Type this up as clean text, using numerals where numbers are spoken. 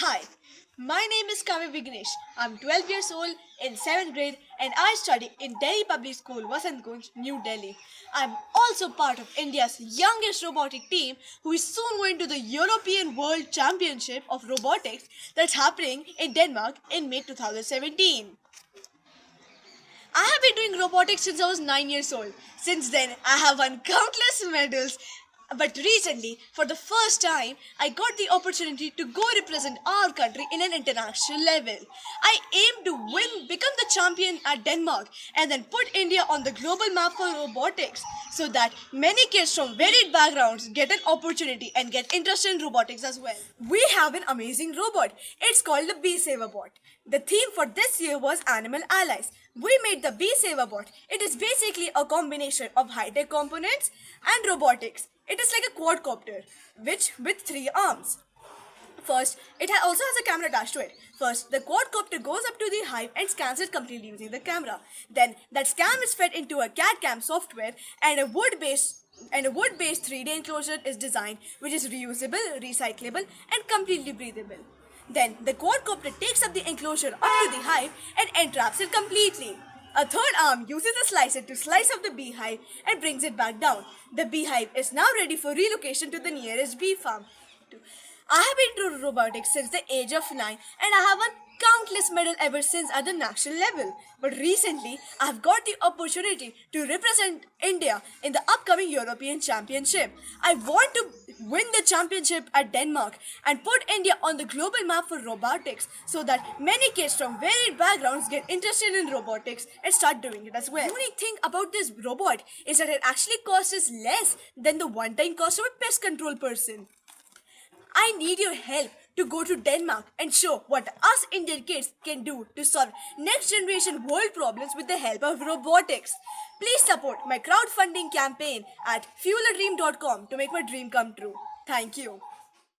Hi, my name is Kavya Vignesh. I'm 12 years old in 7th grade and I study in Delhi Public School, Vasant Kunj, New Delhi. I'm also part of India's youngest robotic team who is soon going to the European World Championship of Robotics that's happening in Denmark in May 2017. I have been doing robotics since I was 9 years old. Since then, I have won countless medals. But recently, for the first time, I got the opportunity to go represent our country in an international level. I aim to become the champion at Denmark, and then put India on the global map for robotics so that many kids from varied backgrounds get an opportunity and get interested in robotics as well. We have an amazing robot. It's called the Bee Saver Bot. The theme for this year was Animal Allies. We made the Bee Saver Bot. It is basically a combination of high-tech components and robotics. It is like a quadcopter, which with three arms. First, also has a camera attached to it. First, the quadcopter goes up to the hive and scans it completely using the camera. Then, that scan is fed into a CAD/CAM software and a wood-based 3D enclosure is designed, which is reusable, recyclable, and completely breathable. Then, the quadcopter takes up the enclosure up to the hive and entraps it completely. A third arm uses a slicer to slice up the beehive and brings it back down. The beehive is now ready for relocation to the nearest bee farm. I have been to robotics since the age of 9 and I have won countless medals ever since at the national level. But recently, I have got the opportunity to represent India in the upcoming European Championship. I want to win the championship at Denmark and put India on the global map for robotics so that many kids from varied backgrounds get interested in robotics and start doing it as well. The unique thing about this robot is that it actually costs us less than the one-time cost of a pest control person. I need your help to go to Denmark and show what us Indian kids can do to solve next generation world problems with the help of robotics. Please support my crowdfunding campaign at fueladream.com to make my dream come true. Thank you.